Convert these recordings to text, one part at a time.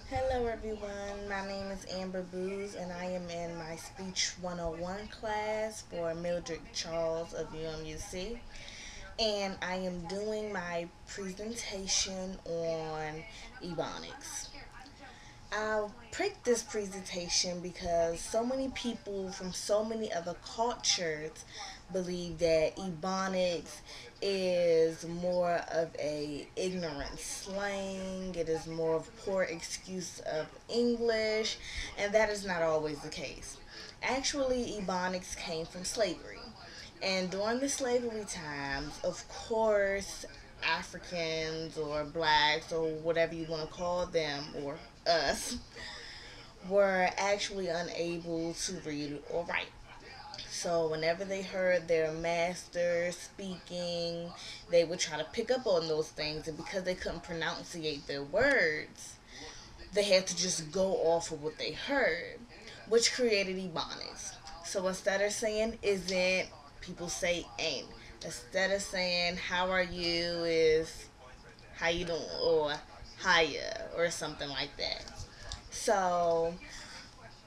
Hello everyone, my name is Amber Booz and I am in my Speech 101 class for Mildred Charles of UMUC, and I am doing my presentation on Ebonics. I picked this presentation because so many people from so many other cultures believe that Ebonics is more of a ignorant slang. It is more of poor excuse of English, and that is not always the case. Actually, Ebonics came from slavery. And during the slavery times, of course, Africans or blacks or whatever you want to call them, or us, were actually unable to read or write. So whenever they heard their master speaking, they would try to pick up on those things, and because they couldn't pronunciate their words, they had to just go off of what they heard, which created Ebonics. So instead of saying isn't, people say ain't. Instead of saying how are you is how you doing or hiya or something like that. So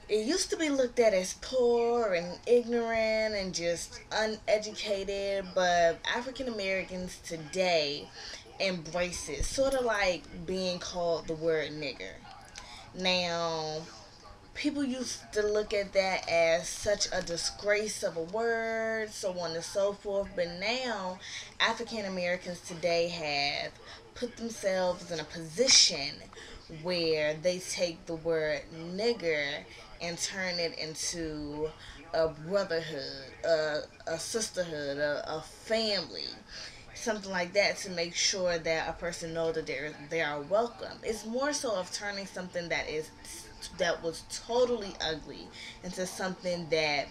it used to be looked at as poor and ignorant and just uneducated, but African Americans today embrace it, sort of like being called the word nigger. Now, people used to look at that as such a disgrace of a word, so on and so forth, but now African Americans today have put themselves in a position where they take the word nigger and turn it into a brotherhood, a sisterhood, a family, something like that, to make sure that a person knows that they are welcome. It's more so of turning something that was totally ugly into something that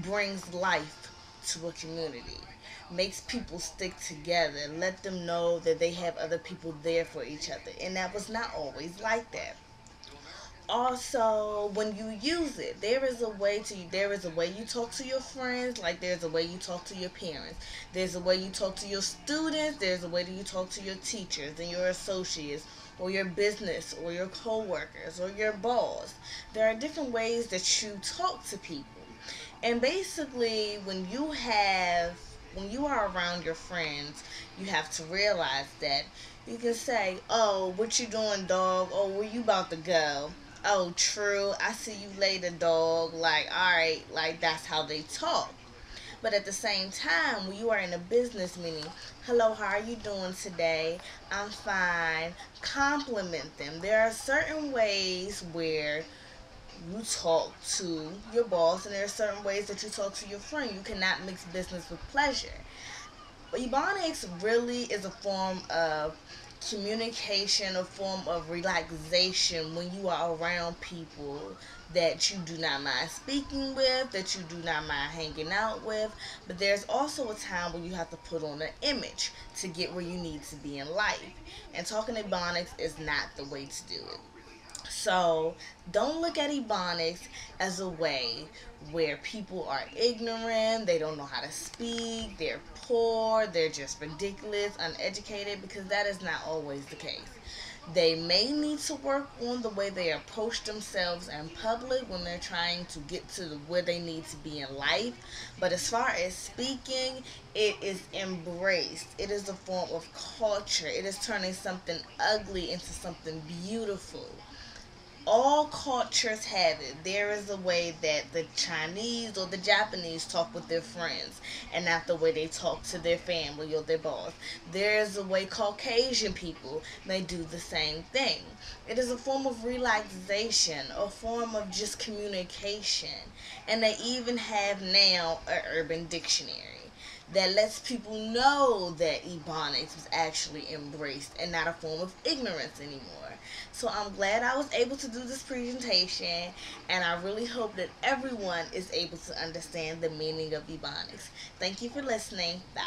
brings life to a community, makes people stick together, let them know that they have other people there for each other, and that was not always like that. Also, when you use it, there is a way you talk to your friends, like there's a way you talk to your parents, there's a way you talk to your students, there's a way that you talk to your teachers and your associates, or your business, or your coworkers, or your boss. There are different ways that you talk to people. And basically, when you are around your friends, you have to realize that you can say, "Oh, what you doing, dog? Oh, where you about to go? Oh, true. I see you later, dog." Like, all right, like that's how they talk. But at the same time, when you are in a business meeting, "Hello, how are you doing today? I'm fine." Compliment them. There are certain ways where you talk to your boss, and there are certain ways that you talk to your friend. You cannot mix business with pleasure. But Ebonics really is a form of communication, a form of relaxation when you are around people that you do not mind speaking with, that you do not mind hanging out with. But there's also a time when you have to put on an image to get where you need to be in life. And talking Ebonics is not the way to do it. So don't look at Ebonics as a way where people are ignorant, they don't know how to speak, they're poor, they're just ridiculous, uneducated, because that is not always the case. They may need to work on the way they approach themselves in public when they're trying to get to where they need to be in life. But as far as speaking, it is embraced. It is a form of culture. It is turning something ugly into something beautiful. All cultures have it. There is a way that the Chinese or the Japanese talk with their friends, and not the way they talk to their family or their boss. There is a way Caucasian people may do the same thing. It is a form of relaxation, a form of just communication. And they even have now an urban dictionary that lets people know that Ebonics was actually embraced and not a form of ignorance anymore. So I'm glad I was able to do this presentation, and I really hope that everyone is able to understand the meaning of Ebonics. Thank you for listening. Bye.